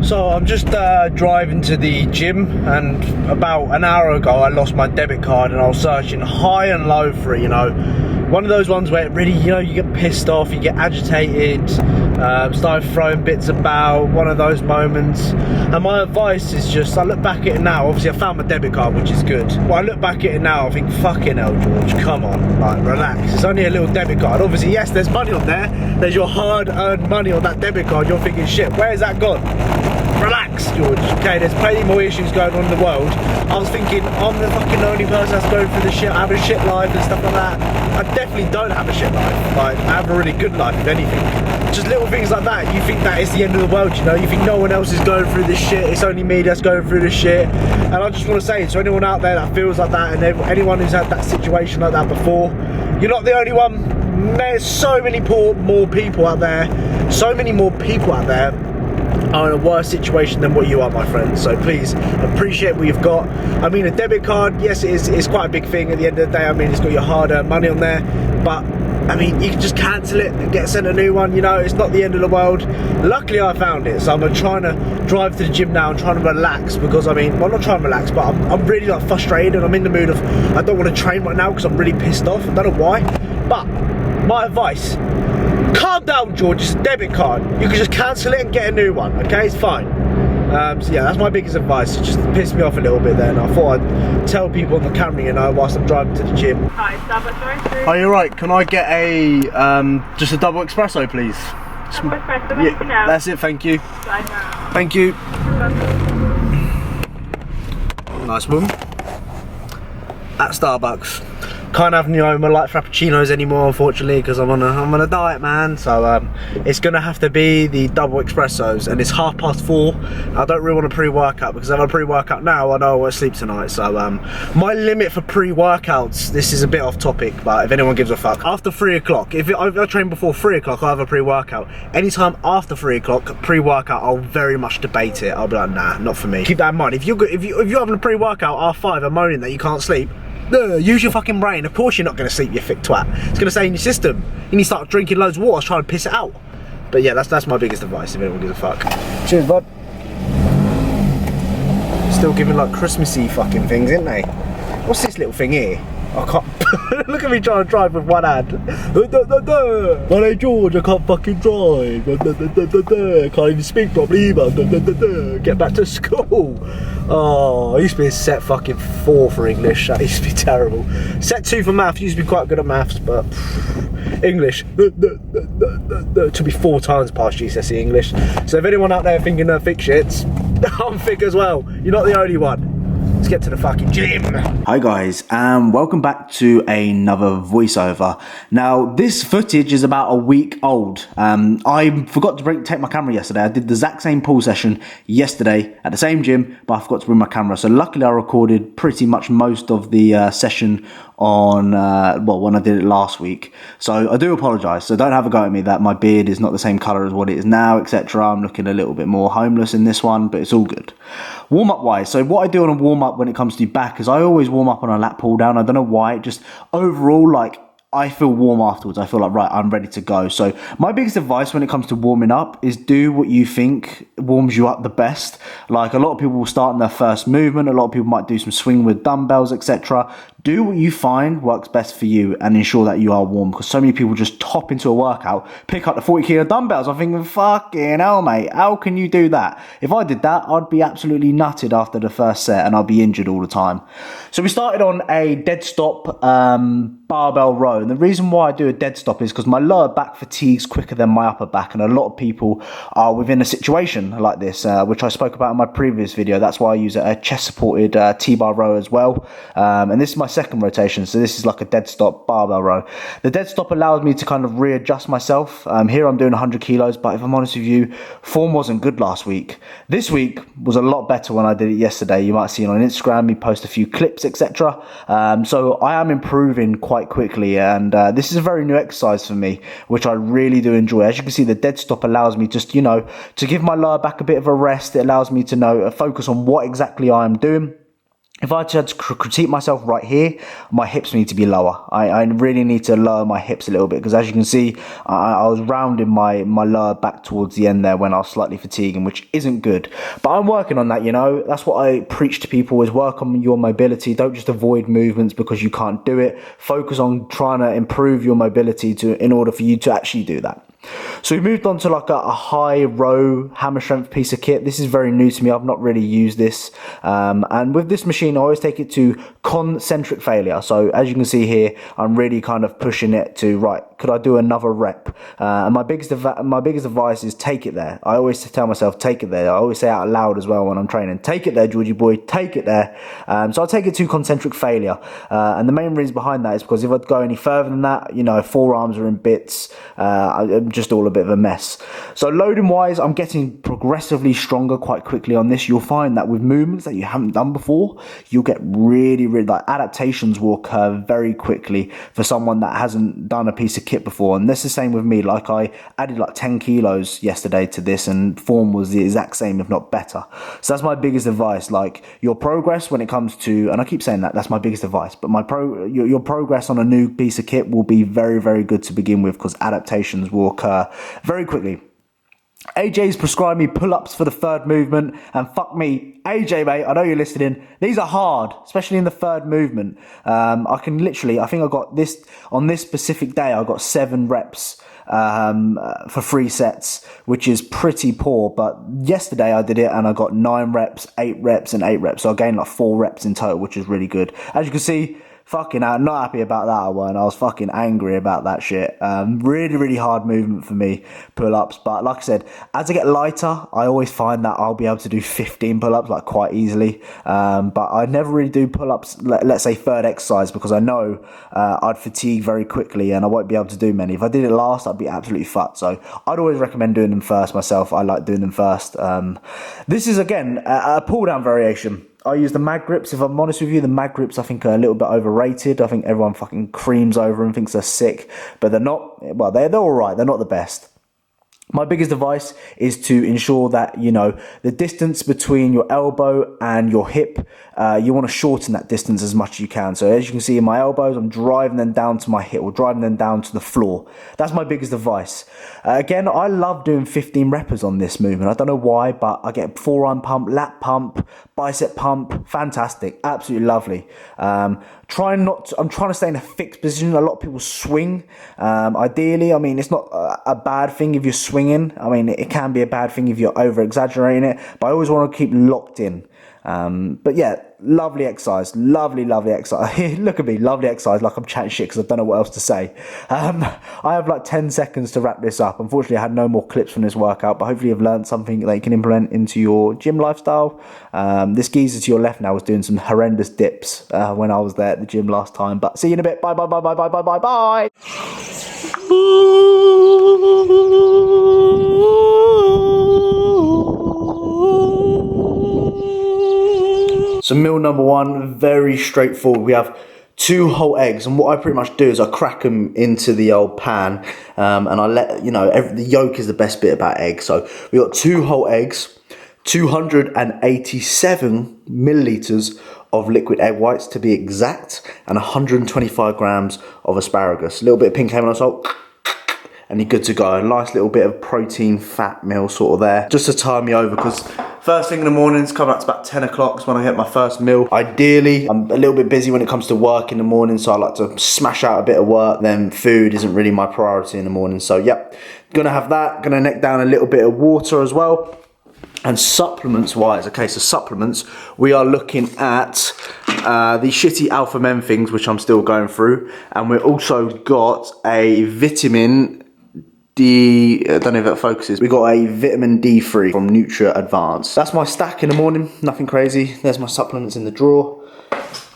So I'm just driving to the gym, and about an hour ago I lost my debit card, and I was searching high and low for it, you know. One of those ones where it really, you know, you get pissed off, you get agitated, start throwing bits about, one of those moments. And my advice is just, I look back at it now, obviously I found my debit card, which is good. But I look back at it now, I think, fucking hell, George, come on, like, relax. It's only a little debit card. Obviously, yes, there's money on there. There's your hard-earned money on that debit card. You're thinking, shit, where's that gone? Relax, George. Okay, there's plenty more issues going on in the world. I was thinking, I'm the fucking only person that's going through the shit, I have a shit life and stuff like that. I definitely don't have a shit life. Like, I have a really good life, if anything. Just little things like that. You think that is the end of the world, you know? You think no one else is going through this shit. It's only me that's going through this shit. And I just want to say to anyone out there that feels like that, and anyone who's had that situation like that before, you're not the only one. There's so many more people out there. So many more people out there are in a worse situation than what you are, my friends. So please appreciate what you've got. I mean, a debit card, yes, it's quite a big thing at the end of the day. I mean, it's got your hard-earned money on there, but I mean, you can just cancel it and get sent a new one, you know. It's not the end of the world. Luckily I found it, so I'm trying to drive to the gym now and trying to relax, because I mean, well, not trying to relax, but I'm really like frustrated, and I'm in the mood of, I don't want to train right now because I'm really pissed off. I don't know why, but my advice, calm down, George. It's a debit card. You can just cancel it and get a new one, okay? It's fine. So yeah, that's my biggest advice. It just pissed me off a little bit there, and I thought I'd tell people on the camera, you know, whilst I'm driving to the gym. Hi, Starbucks drive-thru. Are you right? Can I get a just a double espresso, please? Double espresso, anything else? That's it, thank you. Right now. Thank you. Nice one. At Starbucks. Can't have, you know, my light frappuccinos anymore, unfortunately, because I'm on a diet, man. So it's gonna have to be the double espressos, and it's 4:30. I don't really want a pre-workout, because if I have a pre-workout now, I know I won't sleep tonight. So my limit for pre-workouts, this is a bit off topic, but if anyone gives a fuck, after 3 o'clock, if I train before 3 o'clock, I'll have a pre-workout. Anytime after 3 o'clock, pre-workout, I'll very much debate it. I'll be like, nah, not for me. Keep that in mind. If you're having a pre-workout R5 and moaning that you can't sleep, use your fucking brain. Of course you're not going to sleep, you thick twat. It's going to stay in your system. You need to start drinking loads of water, trying to piss it out. But yeah, that's my biggest advice, if anyone gives a fuck. Cheers, bud. Still giving like Christmassy fucking things, isn't they? What's this little thing here? I can't. Look at me trying to drive with one hand. My name's George, I can't fucking drive. I can't even speak properly either. Get back to school. Oh, I used to be a set fucking 4 for English. That used to be terrible. Set 2 for maths. Used to be quite good at maths, but English to be 4 times past GCSE English. So if anyone out there thinking they're thick shits, I'm thick as well. You're not the only one. Let's get to the fucking gym. Hi guys, and welcome back to another voiceover. Now this footage is about a week old. I forgot to take my camera yesterday. I did the exact same pull session yesterday at the same gym, but I forgot to bring my camera. So luckily I recorded pretty much most of the session on when I did it last week. So I do apologise. So don't have a go at me that my beard is not the same colour as what it is now, etc. I'm looking a little bit more homeless in this one, but it's all good. Warm up wise, so what I do on a warm up when it comes to back is I always warm up on a lat pull down. I don't know why, just overall, like, I feel warm afterwards. I feel like, right, I'm ready to go. So my biggest advice when it comes to warming up is do what you think warms you up the best. Like, a lot of people will start in their first movement. A lot of people might do some swing with dumbbells, etc. Do what you find works best for you and ensure that you are warm, because so many people just hop into a workout, pick up the 40 kilo dumbbells. I'm thinking, fucking hell, mate, how can you do that? If I did that, I'd be absolutely nutted after the first set and I'd be injured all the time. So we started on a dead stop barbell row. And the reason why I do a dead stop is because my lower back fatigues quicker than my upper back. And a lot of people are within a situation like this, which I spoke about in my previous video. That's why I use a chest supported T-bar row as well. And this is my second rotation, so this is like a dead stop barbell row. The dead stop allows me to kind of readjust myself. Here I'm doing 100 kilos, but if I'm honest with you, form wasn't good last week. This week was a lot better when I did it yesterday. You might see it on Instagram, me post a few clips, etc. So I am improving quite quickly, and this is a very new exercise for me, which I really do enjoy. As you can see, the dead stop allows me just, you know, to give my lower back a bit of a rest. It allows me to focus on what exactly I am doing. if I had to critique myself right here, my hips need to be lower. I really need to lower my hips a little bit, because as you can see, I was rounding my lower back towards the end there when I was slightly fatiguing, which isn't good. But I'm working on that, you know. That's what I preach to people, is work on your mobility. Don't just avoid movements because you can't do it. Focus on trying to improve your mobility in order for you to actually do that. So we moved on to like a high row hammer strength piece of kit. This is very new to me. I've not really used this. And with this machine, I always take it to concentric failure. So as you can see here, I'm really kind of pushing it to, right, could I do another rep? And my biggest advice is take it there. I always tell myself, take it there. I always say out loud as well when I'm training, take it there, Georgie boy, take it there. So I take it to concentric failure. And the main reason behind that is because if I'd go any further than that, you know, forearms are in bits. I'm just all a bit of a mess. So loading wise, I'm getting progressively stronger quite quickly on this. You'll find that with movements that you haven't done before, you'll get really like adaptations will occur very quickly for someone that hasn't done a piece of kit before. And that's the same with me. Like I added like 10 kilos yesterday to this, and form was the exact same, if not better. So that's my biggest advice. Like your progress when it comes to, and I keep saying that's my biggest advice, but your progress on a new piece of kit will be very, very good to begin with, because adaptations will occur very quickly. AJ's prescribed me pull-ups for the third movement, and fuck me, AJ mate, I know you're listening, these are hard, especially in the third movement. I think I got this, on this specific day, I got 7 reps for 3 sets, which is pretty poor, but yesterday I did it and I got 9 reps, 8 reps and 8 reps, so I gained like 4 reps in total, which is really good. As you can see, fucking not happy about that. I was fucking angry about that shit. Really, really hard movement for me, pull-ups. But like I said, as I get lighter, I always find that I'll be able to do 15 pull-ups like quite easily. But I never really do pull-ups, let's say third exercise, because I know I'd fatigue very quickly and I won't be able to do many. If I did it last, I'd be absolutely fucked. So I'd always recommend doing them first myself. I like doing them first. This is, again, a pull-down variation. I use the mag grips. If I'm honest with you, the mag grips I think are a little bit overrated. I think everyone fucking creams over them, thinks they're sick, but they're not. Well, they're all right. They're not the best. My biggest advice is to ensure that, you know, the distance between your elbow and your hip, you want to shorten that distance as much as you can. So as you can see in my elbows, I'm driving them down to my hip, or driving them down to the floor. That's my biggest advice. Again, I love doing 15 reppers on this movement. I don't know why, but I get forearm pump, lat pump, bicep pump. Fantastic. Absolutely lovely. I'm trying to stay in a fixed position. A lot of people swing. Ideally, I mean, it's not a bad thing if you're swinging. I mean, it can be a bad thing if you're over exaggerating it, but I always want to keep locked in. But yeah, lovely exercise, lovely exercise. Look at me, lovely exercise, like I'm chatting shit because I don't know what else to say. I have like 10 seconds to wrap this up. Unfortunately, I had no more clips from this workout, but hopefully you've learned something that you can implement into your gym lifestyle. This geezer to your left now was doing some horrendous dips when I was there at the gym last time. But see you in a bit. Bye. So meal number 1, very straightforward. We have 2 whole eggs, and what I pretty much do is I crack them into the old pan, and I let, you know, the yolk is the best bit about eggs. So we got 2 whole eggs, 287 milliliters of liquid egg whites to be exact, and 125 grams of asparagus. A little bit of pink Himalayan salt, and you're good to go. A nice little bit of protein fat meal sort of there, just to tie me over, because first thing in the mornings, coming up to about 10 o'clock is when I get my first meal. Ideally, I'm a little bit busy when it comes to work in the morning, so I like to smash out a bit of work. Then food isn't really my priority in the morning. So yep, gonna have that. Gonna neck down a little bit of water as well. And supplements wise, okay, so supplements, we are looking at the shitty Alpha Men things, which I'm still going through. And we've also got a vitamin D, I don't know if that focuses. We got a vitamin D3 from Nutria Advanced. That's my stack in the morning, nothing crazy. There's my supplements in the drawer.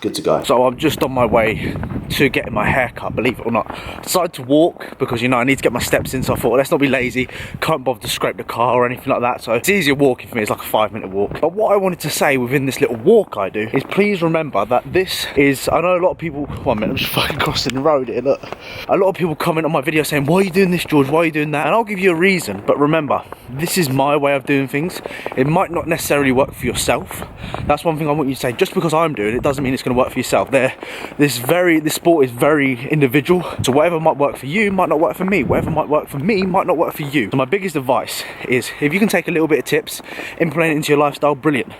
Good to go. So I'm just on my way to getting my hair cut, believe it or not. I decided to walk because, you know, I need to get my steps in, so I thought, let's not be lazy, can't bother to scrape the car or anything like that, so it's easier walking for me. It's like a 5-minute walk. But what I wanted to say within this little walk I do is, please remember that this is, I know a lot of people, 1 minute, I'm just fucking crossing the road here, look. A lot of people comment on my video saying, why are you doing this, George, why are you doing that? And I'll give you a reason, but remember, this is my way of doing things. It might not necessarily work for yourself. That's one thing I want you to say. Just because I'm doing it doesn't mean it's going to work for yourself. This sport is very individual, so whatever might work for you might not work for me. Whatever might work for me might not work for you. So my biggest advice is, if you can take a little bit of tips, implement it into your lifestyle, brilliant.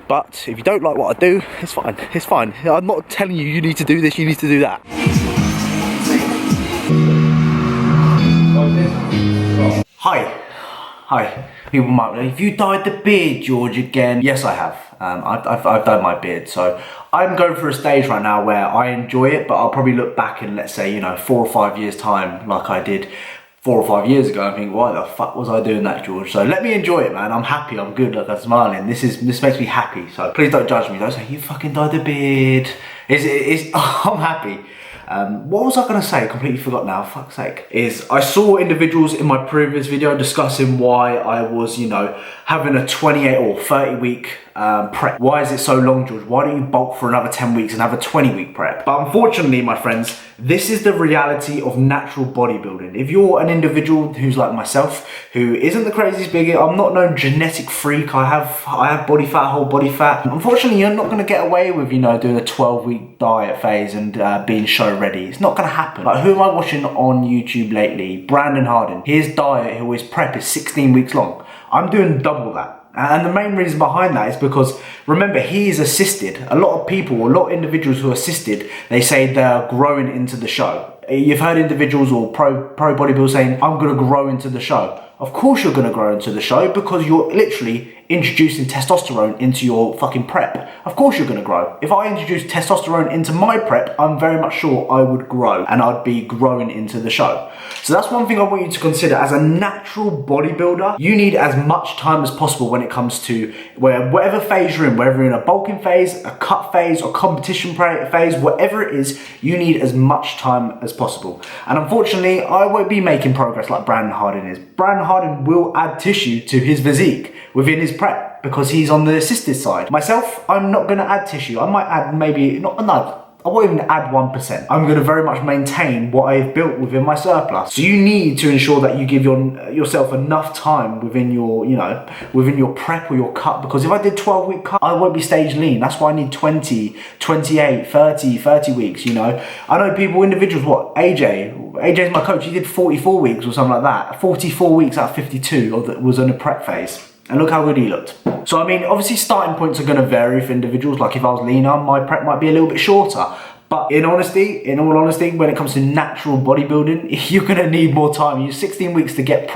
But if you don't like what I do, it's fine. It's fine. I'm not telling you need to do this, you need to do that. Hi. People might be like, have you dyed the beard, George, again? Yes, I have. I've dyed my beard. So I'm going through a stage right now where I enjoy it, but I'll probably look back in, let's say, you know, 4 or 5 years time, like I did 4 or 5 years ago, and think, why the fuck was I doing that, George? So let me enjoy it, man. I'm happy, I'm good, like I'm smiling. This makes me happy. So please don't judge me. Don't say, you fucking dyed the beard. I'm happy. What was I going to say? Completely forgot now, fuck's sake. I saw individuals in my previous video discussing why I was, you know, having a 28 or 30 week prep. Why is it so long, George? Why don't you bulk for another 10 weeks and have a 20-week prep? But unfortunately, my friends, this is the reality of natural bodybuilding. If you're an individual who's like myself, who isn't the craziest bigger, I'm not no genetic freak, I have body fat, whole body fat. Unfortunately, you're not going to get away with, you know, doing a 12-week diet phase and being show ready. It's not going to happen. Like, who am I watching on YouTube lately? Brandon Hardin. His diet, his prep is 16 weeks long. I'm doing double that. And the main reason behind that is because, remember, he is assisted. A lot of people, a lot of individuals who are assisted, they say they're growing into the show. You've heard individuals or pro bodybuilders saying, I'm going to grow into the show. Of course you're going to grow into the show, because you're literally introducing testosterone into your fucking prep. Of course you're going to grow. If I introduced testosterone into my prep, I'm very much sure I would grow, and I'd be growing into the show. So that's one thing I want you to consider. As a natural bodybuilder, you need as much time as possible when it comes to whatever phase you're in, whether you're in a bulking phase, a cut phase, or competition phase, whatever it is, you need as much time as possible. And unfortunately, I won't be making progress like Brandon Hardin is. Brandon Hardin will add tissue to his physique within his prep because he's on the assisted side. Myself, I'm not going to add tissue. I might add I won't even add 1%. I'm going to very much maintain what I've built within my surplus. So you need to ensure that you give yourself enough time within your, you know, within your prep or your cut, because if I did 12-week cut, I won't be stage lean. That's why I need 20, 28, 30 weeks, you know. I know people, individuals, AJ's my coach, he did 44 weeks or something like that. 44 weeks out of 52 was on a prep phase. And look how good he looked. So I mean, obviously starting points are going to vary for individuals. Like if I was leaner, my prep might be a little bit shorter. But in all honesty, when it comes to natural bodybuilding, you're going to need more time. You have 16 weeks to get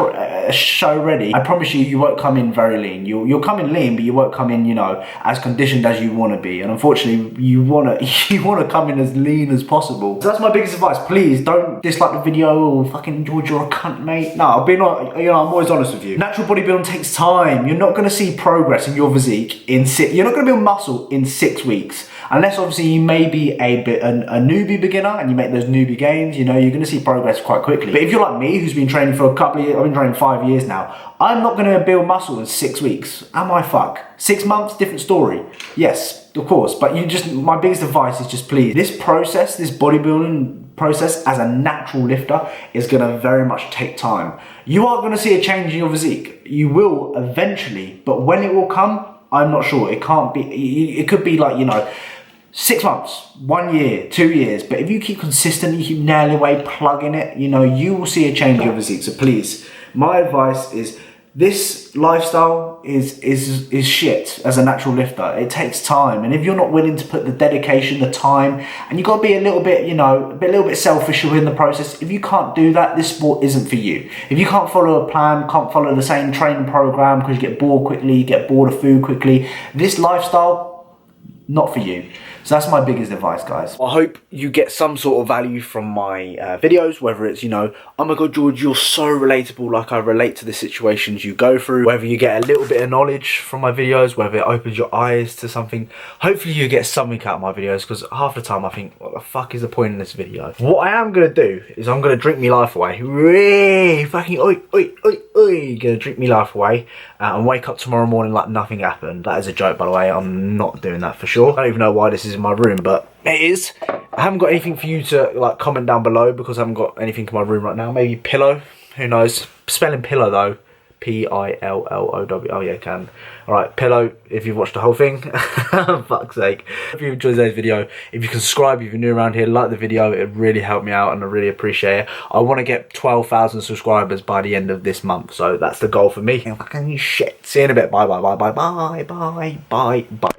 show ready. I promise you, you won't come in very lean. You'll come in lean, but you won't come in, you know, as conditioned as you want to be. And unfortunately, you want to come in as lean as possible. So that's my biggest advice. Please don't dislike the video or fucking George, you're a cunt, mate. No, I'm always honest with you. Natural bodybuilding takes time. You're not going to see progress in your physique you're not going to build muscle in 6 weeks. Unless obviously you may be a newbie beginner and you make those newbie gains, you know, you're going to see progress quite quickly. But if you're like me, who's been training for a couple of years, I've been training 5 years now, I'm not going to build muscle in 6 weeks. Am I fuck? 6 months, different story. Yes, of course. But my biggest advice is just please, this bodybuilding process as a natural lifter is going to very much take time. You are going to see a change in your physique. You will eventually, but when it will come, I'm not sure. It can't be, it could be like, you know, 6 months, 1 year, 2 years, but if you keep consistently, keep nailing away, plugging it, you know, you will see a change in your physique. So please, my advice is, this lifestyle is shit as a natural lifter. It takes time, and if you're not willing to put the dedication, the time, and you've got to be a little bit, you know, a little bit selfish within the process. If you can't do that, this sport isn't for you. If you can't follow a plan, can't follow the same training program because you get bored quickly, you get bored of food quickly, this lifestyle, not for you. So that's my biggest advice, guys. I hope you get some sort of value from my videos, whether it's, you know, oh my god, George, you're so relatable, like I relate to the situations you go through, whether you get a little bit of knowledge from my videos, whether it opens your eyes to something. Hopefully you get something out of my videos, because half the time I think, what the fuck is the point in this video? What I am going to do is I'm going to drink my life away. Really fucking gonna drink my life away and wake up tomorrow morning like nothing happened. That is a joke, by the way. I'm not doing that for sure. I don't even know why this is in my room, but it is. I haven't got anything for you to like comment down below, because I haven't got anything in my room right now. Maybe pillow, who knows? Spelling pillow though, P-I-L-L-O-W. Oh yeah, I can. Alright, pillow, if you've watched the whole thing. Fuck's sake. If you enjoyed today's video, if you can subscribe, if you're new around here, like the video, it really helped me out and I really appreciate it. I want to get 12,000 subscribers by the end of this month, so that's the goal for me. Fucking shit. See you in a bit. Bye, bye, bye, bye, bye, bye, bye, bye.